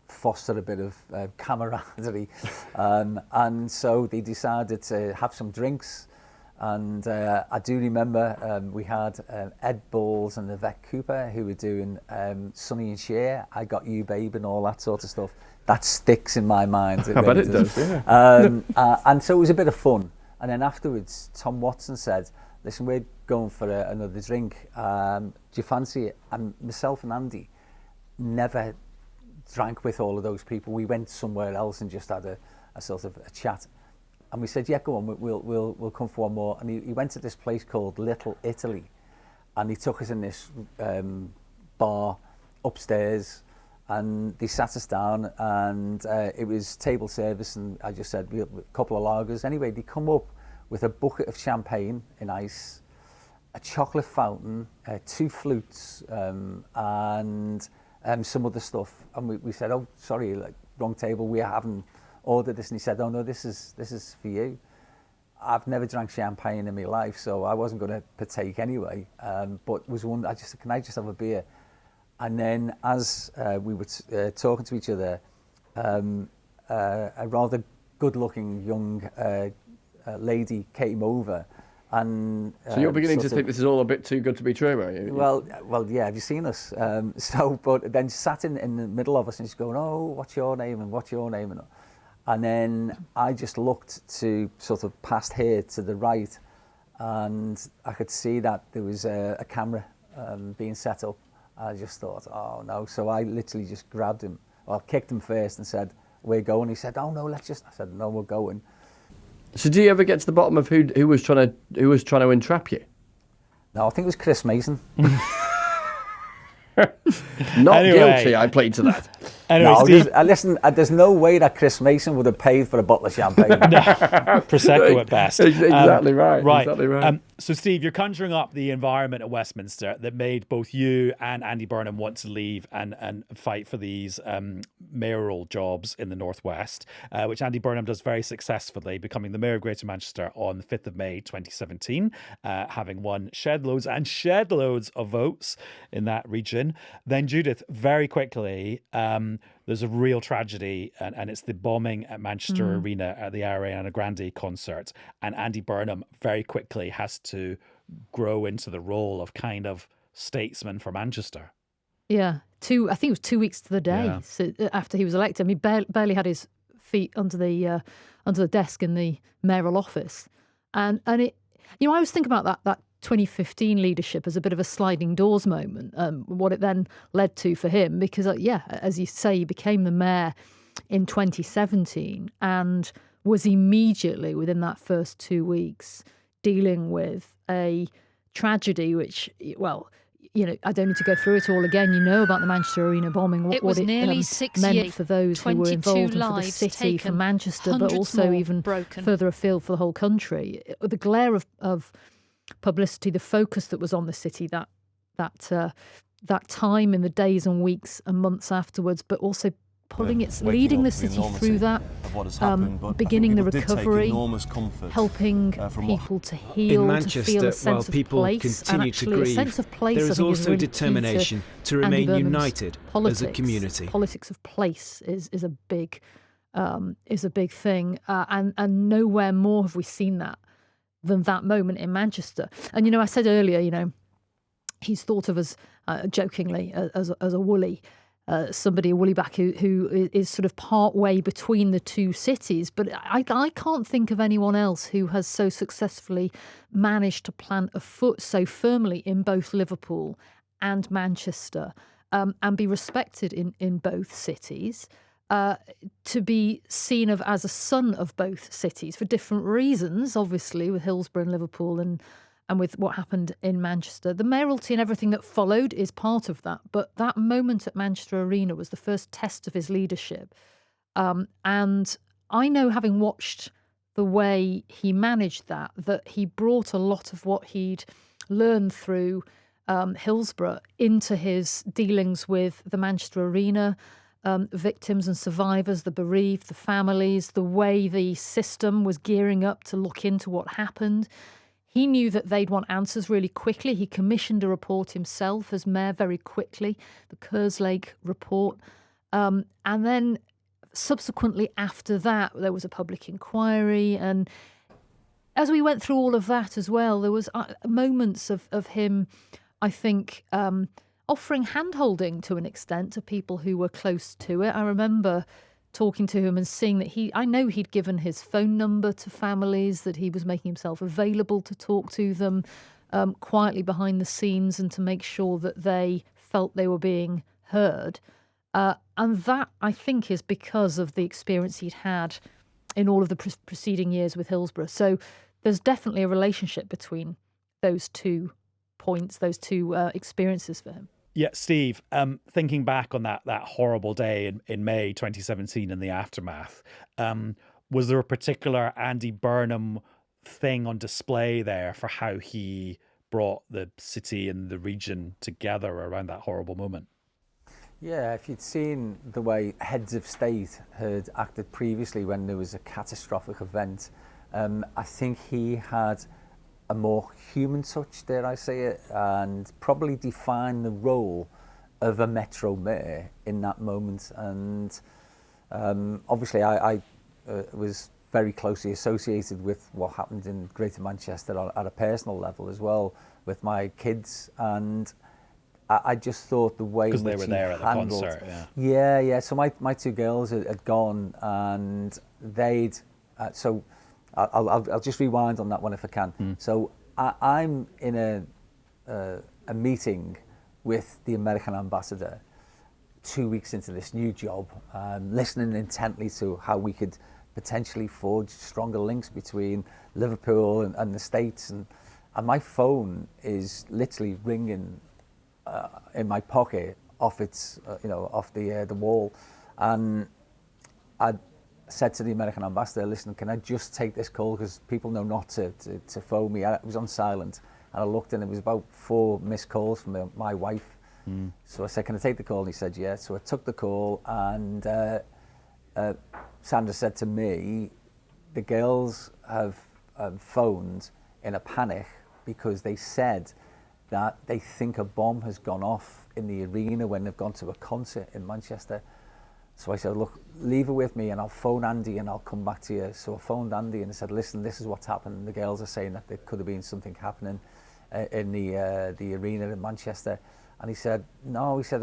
S4: foster a bit of camaraderie. And so they decided to have some drinks. And I do remember we had Ed Balls and Yvette Cooper who were doing Sonny and Cher, I Got You Babe and all that sort of stuff. That sticks in my mind.
S2: I bet it does, yeah.
S4: And so it was a bit of fun. And then afterwards, Tom Watson said, listen, we're going for another drink. Do you fancy it? And myself and Andy never drank with all of those people. We went somewhere else and just had a sort of a chat. And we said, yeah, go on, we'll come for one more. And he went to this place called Little Italy. And he took us in this bar upstairs. And they sat us down, and it was table service. And I just said, a couple of lagers. Anyway, they come up with a bucket of champagne in ice, a chocolate fountain, 2 flutes, and some other stuff. And we said, oh, sorry, like, wrong table, we haven't ordered this. And he said, oh no, this is for you. I've never drank champagne in my life, so I wasn't going to partake anyway. But was one, I just said, can I just have a beer? And then as we were talking to each other, a rather good-looking young lady came over. And
S2: so you're beginning to think this is all a bit too good to be true, are you?
S4: Well, yeah. Have you seen us? But then she sat in the middle of us, and she's going, "Oh, what's your name? And what's your name?" And then I just looked to sort of past here to the right, and I could see that there was a camera being set up. I just thought, oh no. So I literally just grabbed him. Well, kicked him first and said, "We're going." He said, "Oh no, let's just." I said, "No, we're going."
S2: So do you ever get to the bottom of who was trying to entrap you?
S4: No, I think it was Chris Mason.
S2: Not guilty, I plead to that.
S1: Anyway,
S4: no,
S1: Steve,
S4: listen, there's no way that Chris Mason would have paid for a bottle of champagne.
S1: Prosecco at best.
S2: Exactly right.
S1: Right.
S2: Exactly right.
S1: So, Steve, you're conjuring up the environment at Westminster that made both you and Andy Burnham want to leave and fight for these mayoral jobs in the Northwest, which Andy Burnham does very successfully, becoming the Mayor of Greater Manchester on the 5th of May 2017, having won shed loads of votes in that region. Then, Judith, very quickly, there's a real tragedy, and it's the bombing at Manchester Arena at the Ariana Grande concert. And Andy Burnham very quickly has to grow into the role of kind of statesman for Manchester.
S3: Yeah, I think it was 2 weeks to the day after he was elected. I mean, barely had his feet under the desk in the mayoral office, and it, I always think about that 2015 leadership as a bit of a sliding doors moment, what it then led to for him, because as you say, he became the mayor in 2017 and was immediately, within that first 2 weeks, dealing with a tragedy which, well, I don't need to go through it all again. You know about the Manchester Arena bombing, what it
S6: nearly 6
S3: meant
S6: years,
S3: for those who were involved, and for the city, for Manchester, but also even further afield for the whole country. The glare of publicity, the focus that was on the city that time in the days and weeks and months afterwards, but also leading the city through that, beginning the recovery, helping people to heal,
S7: in Manchester,
S3: to feel a sense
S7: while people
S3: of place,
S7: continue to grieve,
S3: a sense of place,
S7: there is also determination to remain united as a community.
S3: Politics of place is a big thing, and nowhere more have we seen that than that moment in Manchester. And I said earlier, he's thought of as jokingly as a woolly. A woollyback who is sort of part way between the two cities. But I can't think of anyone else who has so successfully managed to plant a foot so firmly in both Liverpool and Manchester, and be respected in both cities, to be seen as a son of both cities for different reasons, obviously, with Hillsborough and Liverpool and with what happened in Manchester. The mayoralty and everything that followed is part of that. But that moment at Manchester Arena was the first test of his leadership. And I know, having watched the way he managed that he brought a lot of what he'd learned through Hillsborough into his dealings with the Manchester Arena, victims and survivors, the bereaved, the families, the way the system was gearing up to look into what happened. He knew that they'd want answers really quickly. He commissioned a report himself as mayor very quickly, the Kerslake report. And then subsequently after that, there was a public inquiry. And as we went through all of that as well, there was moments of him, I think, offering hand-holding to an extent to people who were close to it. I remember talking to him and seeing that I know he'd given his phone number to families, that he was making himself available to talk to them quietly behind the scenes and to make sure that they felt they were being heard. And that, I think, is because of the experience he'd had in all of the preceding years with Hillsborough. So there's definitely a relationship between those 2 points, those 2 experiences for him.
S1: Yeah, Steve, thinking back on that horrible day in May 2017 and the aftermath, was there a particular Andy Burnham thing on display there for how he brought the city and the region together around that horrible moment?
S4: Yeah, if you'd seen the way heads of state had acted previously when there was a catastrophic event, I think he had a more human touch, dare I say it, and probably define the role of a Metro Mayor in that moment. And obviously I was very closely associated with what happened in Greater Manchester at a personal level as well, with my kids, and I just thought the way in which
S1: they were there at the concert.
S4: Yeah. So my 2 girls had gone, and they'd so I'll just rewind on that one if I can. So I'm in a meeting with the American ambassador 2 weeks into this new job, listening intently to how we could potentially forge stronger links between Liverpool and the States. And my phone is literally ringing in my pocket off the wall. And I said to the American ambassador, listen, can I just take this call, because people know not to phone me. I was on silent, and I looked, and it was about 4 missed calls from my wife. So I said, can I take the call? And he said, yeah. So I took the call, and Sandra said to me, the girls have phoned in a panic because they said that they think a bomb has gone off in the arena when they've gone to a concert in Manchester. So I said, look, leave it with me and I'll phone Andy and I'll come back to you. So I phoned Andy and I said, listen, this is what's happened. And the girls are saying that there could have been something happening in the arena in Manchester. And he said, no, he said,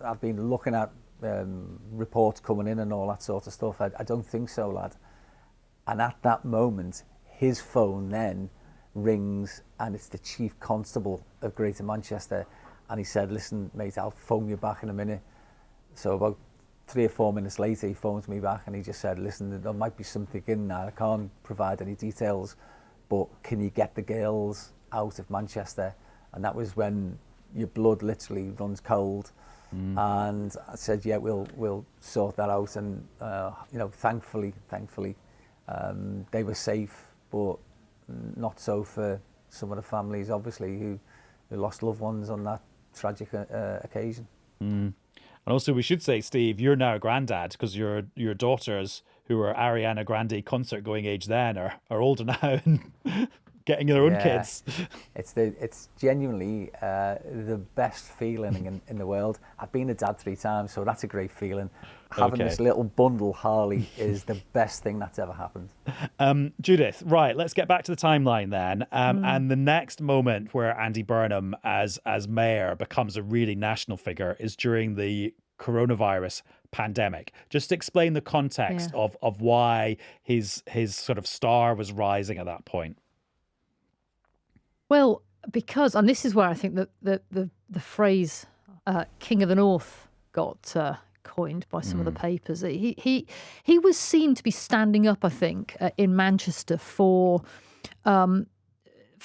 S4: I've been looking at reports coming in and all that sort of stuff. I don't think so, lad. And at that moment, his phone then rings, and it's the Chief Constable of Greater Manchester, and he said, listen, mate, I'll phone you back in a minute. So about 3 or 4 minutes later, he phones me back, and he just said, listen, there might be something in there. I can't provide any details, but can you get the girls out of Manchester? And that was when your blood literally runs cold. And I said, yeah, we'll sort that out. And thankfully, they were safe, but not so for some of the families, obviously, who lost loved ones on that tragic occasion.
S1: And also, we should say, Steve, you're now a granddad, because your daughters, who were Ariana Grande concert going age then, are older now and getting their own kids.
S4: It's genuinely the best feeling in the world. I've been a dad 3 times, so that's a great feeling. Having this little bundle Harley is the best thing that's ever happened.
S1: Judith, right, let's get back to the timeline then. And the next moment where Andy Burnham as mayor becomes a really national figure is during the coronavirus pandemic. Just explain the context of why his sort of star was rising at that point.
S3: Well, because, and this is where I think that the phrase "King of the North" got coined by some of the papers. He was seen to be standing up, I think, in Manchester for the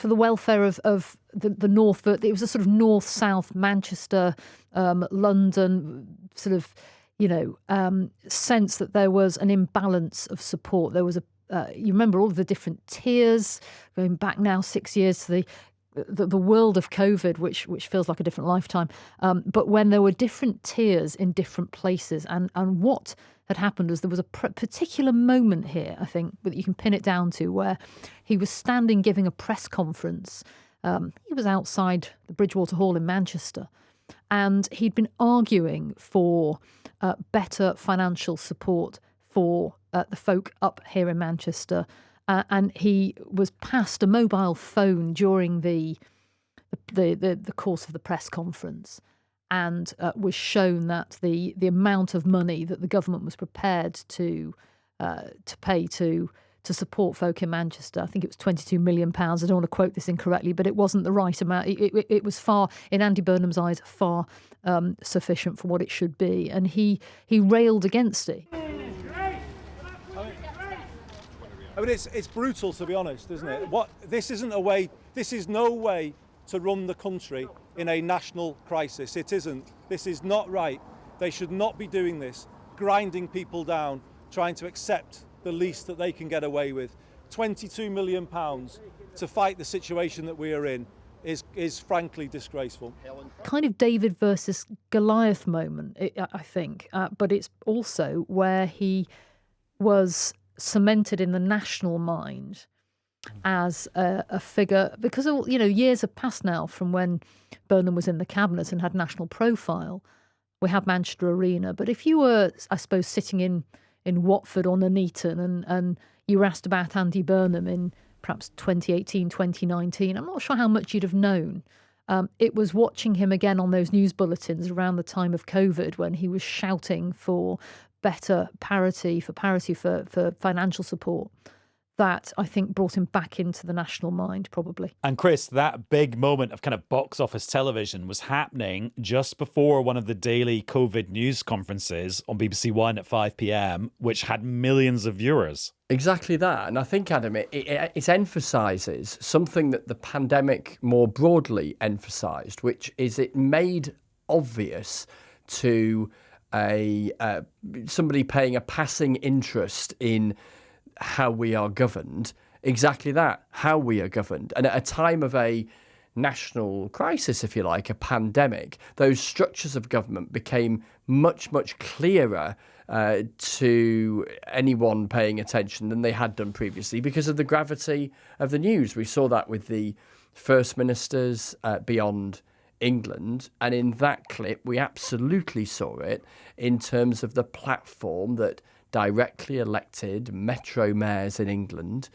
S3: welfare of the North. It was a sort of north-south Manchester, London sort of, sense that there was an imbalance of support. There was you remember all of the different tiers going back now 6 years to the world of COVID, which feels like a different lifetime. But when there were different tiers in different places, and what had happened was there was a particular moment here, I think, that you can pin it down to, where he was standing giving a press conference. He was outside the Bridgewater Hall in Manchester, and he'd been arguing for better financial support for the folk up here in Manchester, and he was passed a mobile phone during the course of the press conference, and was shown that the amount of money that the government was prepared to pay to support folk in Manchester, I think it was £22 million. I don't want to quote this incorrectly, but it wasn't the right amount. It was far, in Andy Burnham's eyes, far sufficient for what it should be, and he railed against it.
S5: I mean, it's brutal, to be honest, isn't it? This is no way to run the country in a national crisis. It isn't. This is not right. They should not be doing this, grinding people down, trying to accept the least that they can get away with. £22 million to fight the situation that we are in is frankly disgraceful.
S3: Kind of David versus Goliath moment, I think, but it's also where he was cemented in the national mind as a figure, because years have passed now from when Burnham was in the cabinet and had national profile. We had Manchester Arena, but if you were, I suppose, sitting in Watford or Nuneaton and you were asked about Andy Burnham in perhaps 2018, 2019, I'm not sure how much you'd have known. It was watching him again on those news bulletins around the time of COVID, when he was shouting for better parity for financial support, that I think brought him back into the national mind, probably.
S1: And Chris, that big moment of kind of box office television was happening just before one of the daily COVID news conferences on BBC One at 5 p.m, which had millions of viewers.
S2: Exactly that. And I think, Adam, it emphasises something that the pandemic more broadly emphasised, which is it made obvious to somebody paying a passing interest in how we are governed, exactly that, how we are governed. And at a time of a national crisis, if you like, a pandemic, those structures of government became much, much clearer to anyone paying attention than they had done previously because of the gravity of the news. We saw that with the First Ministers beyond England, and in that clip we absolutely saw it in terms of the platform that directly elected metro mayors in England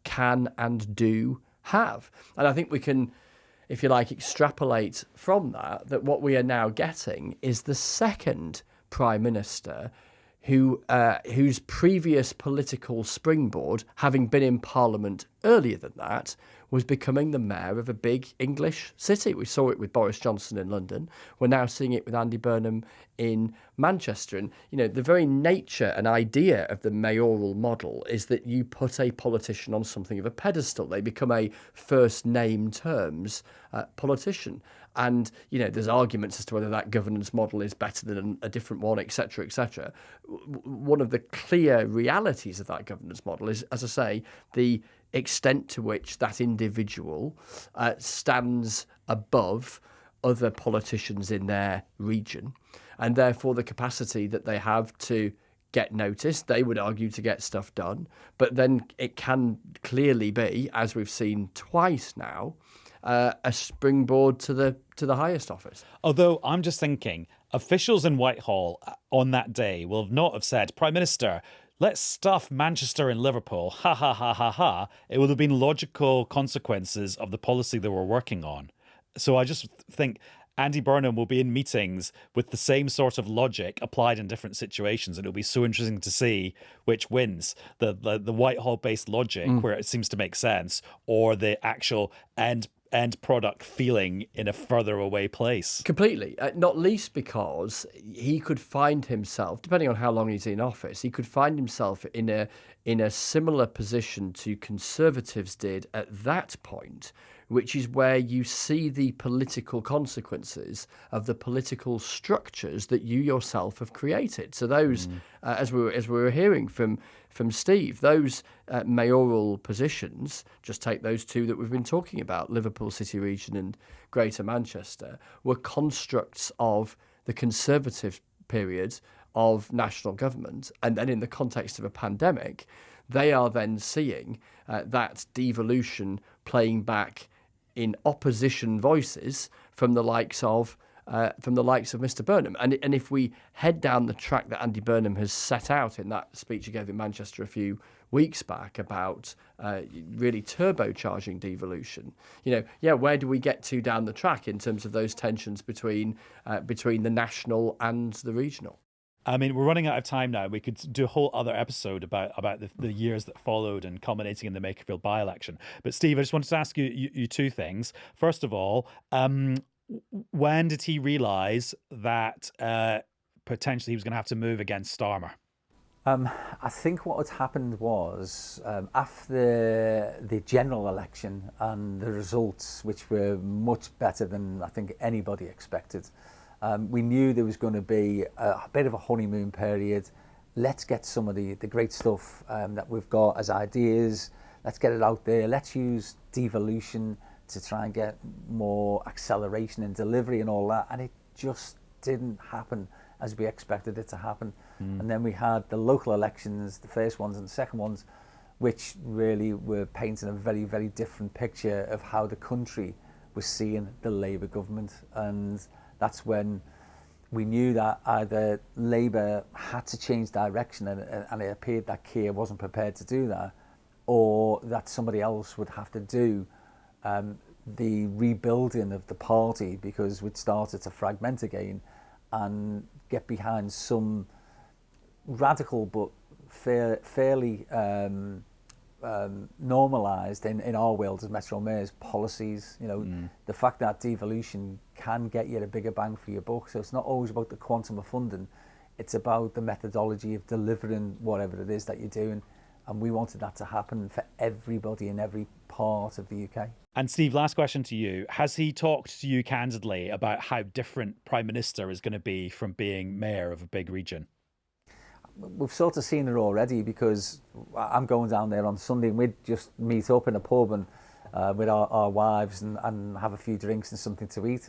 S2: can and do have. And I think we can, if you like, extrapolate from that what we are now getting is the second Prime Minister whose previous political springboard, having been in Parliament earlier than that, was becoming the mayor of a big English city. We saw it with Boris Johnson in London. We're now seeing it with Andy Burnham in Manchester. And, the very nature and idea of the mayoral model is that you put a politician on something of a pedestal. They become a first name terms politician. And, there's arguments as to whether that governance model is better than a different one, et cetera, et cetera. One of the clear realities of that governance model is, as I say, the extent to which that individual stands above other politicians in their region, and therefore the capacity that they have to get noticed. They would argue to get stuff done, but then it can clearly be, as we've seen twice now, a springboard to the highest office.
S1: Although I'm just thinking, officials in Whitehall on that day will not have said, Prime Minister, let's stuff Manchester and Liverpool, ha ha ha ha ha. It would have been logical consequences of the policy they were working on. So I just think Andy Burnham will be in meetings with the same sort of logic applied in different situations, and it'll be so interesting to see which wins, the Whitehall-based logic where it seems to make sense, or the actual end product feeling in a further away place.
S2: Completely, not least because he could find himself, depending on how long he's in office, he could find himself in a similar position to Conservatives did at that point, which is where you see the political consequences of the political structures that you yourself have created. So those, as we were hearing from Steve, those mayoral positions, just take those two that we've been talking about, Liverpool City Region and Greater Manchester, were constructs of the Conservative period of national government. And then in the context of a pandemic, they are then seeing that devolution playing back in opposition voices from the likes of Mr. Burnham. And if we head down the track that Andy Burnham has set out in that speech he gave in Manchester a few weeks back about really turbocharging devolution, where do we get to down the track in terms of those tensions between the national and the regional?
S1: I mean, we're running out of time now. We could do a whole other episode about the years that followed and culminating in the Makerfield by-election. But Steve, I just wanted to ask you two things. First of all, when did he realise that potentially he was going to have to move against Starmer?
S4: I think what had happened was after the general election and the results, which were much better than I think anybody expected, we knew there was going to be a bit of a honeymoon period. Let's get some of the great stuff that we've got as ideas. Let's get it out there. Let's use devolution to try and get more acceleration in delivery and all that. And it just didn't happen as we expected it to happen. And then we had the local elections, the first ones and the second ones, which really were painting a very, very different picture of how the country was seeing the Labour government. And that's when we knew that either Labour had to change direction, and it appeared that Keir wasn't prepared to do that, or that somebody else would have to do the rebuilding of the party, because we'd started to fragment again and get behind some radical but fairly normalised in our world as Metro Mayors policies. The fact that devolution can get you a bigger bang for your buck. So it's not always about the quantum of funding, it's about the methodology of delivering whatever it is that you're doing. And we wanted that to happen for everybody in every part of the UK.
S1: And Steve, last question to you. Has he talked to you candidly about how different Prime Minister is going to be from being mayor of a big region?
S4: We've sort of seen it already, because I'm going down there on Sunday and we'd just meet up in a pub and with our wives and have a few drinks and something to eat.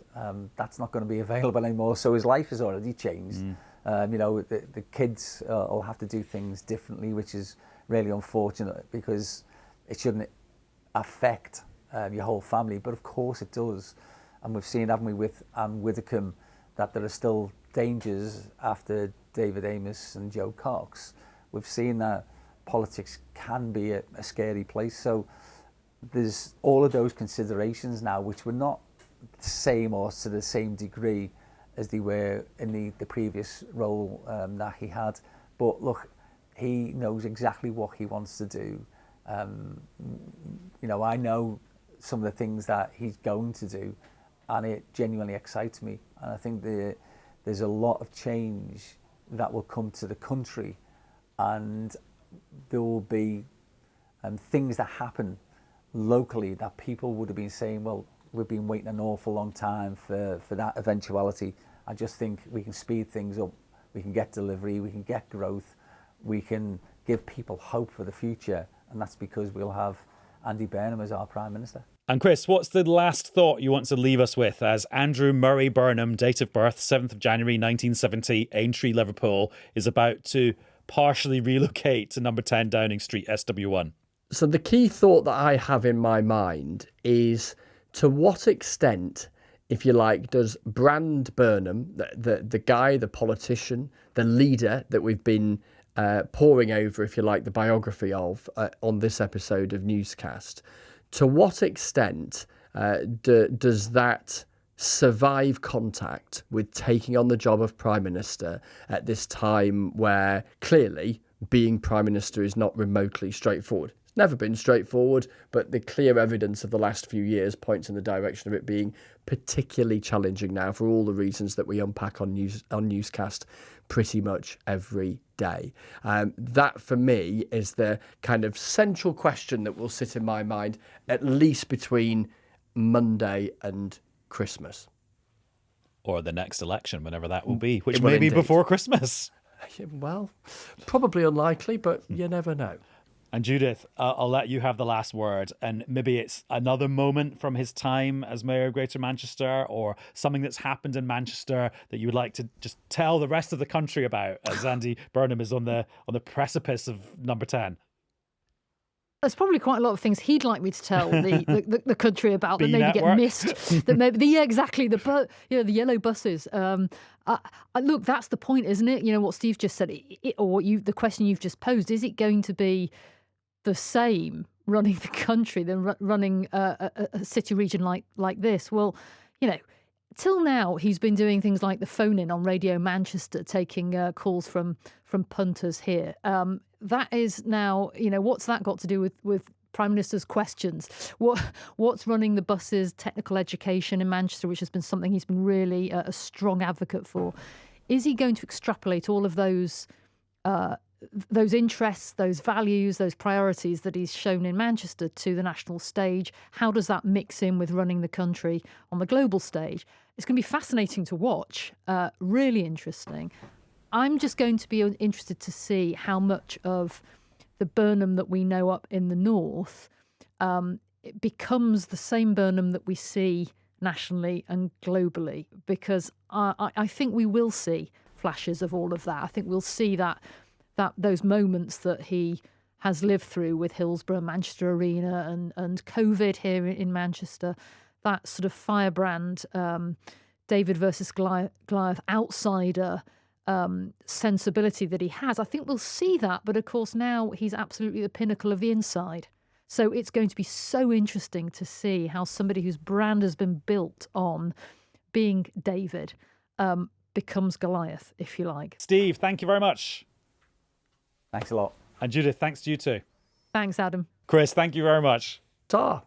S4: That's not going to be available anymore. So his life has already changed. The kids will have to do things differently, which is really unfortunate, because it shouldn't affect your whole family. But of course it does. And we've seen, haven't we, with Anne Widdecombe, that there are still dangers after David Amess and Joe Cox. We've seen that politics can be a scary place. So there's all of those considerations now, which were not the same or to the same degree as they were in the previous role that he had. But look, he knows exactly what he wants to do. I know some of the things that he's going to do, and it genuinely excites me. And I think there's a lot of change that will come to the country, and there will be things that happen locally that people would have been saying, well, we've been waiting an awful long time for that eventuality. I just think we can speed things up. We can get delivery, we can get growth, we can give people hope for the future, and that's because we'll have Andy Burnham as our Prime Minister.
S1: And Chris, what's the last thought you want to leave us with as Andrew Murray Burnham, date of birth 7th of January 1970, Aintree, Liverpool, is about to partially relocate to number 10 Downing Street, SW1?
S2: So the key thought that I have in my mind is, to what extent, if you like, does Brand Burnham, the guy, the politician, the leader that we've been poring over, if you like, the biography of on this episode of Newscast, to what extent does that survive contact with taking on the job of Prime Minister at this time where clearly being Prime Minister is not remotely straightforward? It's never been straightforward, but the clear evidence of the last few years points in the direction of it being particularly challenging now, for all the reasons that we unpack on Newscast pretty much every day. That for me is the kind of central question that will sit in my mind at least between Monday and Christmas.
S1: Or the next election, whenever that will be, which
S2: It will
S1: may be
S2: indeed.
S1: before Christmas.
S2: Well, probably unlikely, but you never know.
S1: And Judith, I'll let you have the last word. And maybe it's another moment from his time as Mayor of Greater Manchester, or something that's happened in Manchester that you would like to just tell the rest of the country about, as Andy Burnham is on the precipice of number 10.
S3: There's probably quite a lot of things he'd like me to tell the country about that maybe
S1: network.
S3: get missed. That maybe exactly the yellow buses. Look, that's the point, isn't it? You know what Steve just said, the question you've just posed: is it going to be the same running the country than running a city region like this? Well, till now he's been doing things like the phone-in on Radio Manchester, taking calls from punters here. That is now, what's that got to do with Prime Minister's questions? What's running the buses, technical education in Manchester, which has been something he's been really a strong advocate for? Is he going to extrapolate all of those interests, those values, those priorities that he's shown in Manchester to the national stage? How does that mix in with running the country on the global stage? It's going to be fascinating to watch, really interesting. I'm just going to be interested to see how much of the Burnham that we know up in the north it becomes the same Burnham that we see nationally and globally, because I think we will see flashes of all of that. I think we'll see that those moments that he has lived through with Hillsborough, Manchester Arena and COVID here in Manchester, that sort of firebrand David versus Goliath outsider sensibility that he has. I think we'll see that, but of course now he's absolutely the pinnacle of the inside. So it's going to be so interesting to see how somebody whose brand has been built on being David becomes Goliath, if you like.
S1: Steve, thank you very much.
S4: Thanks a lot.
S1: And Judith, thanks to you too.
S3: Thanks, Adam.
S1: Chris, thank you very much.
S2: Ta.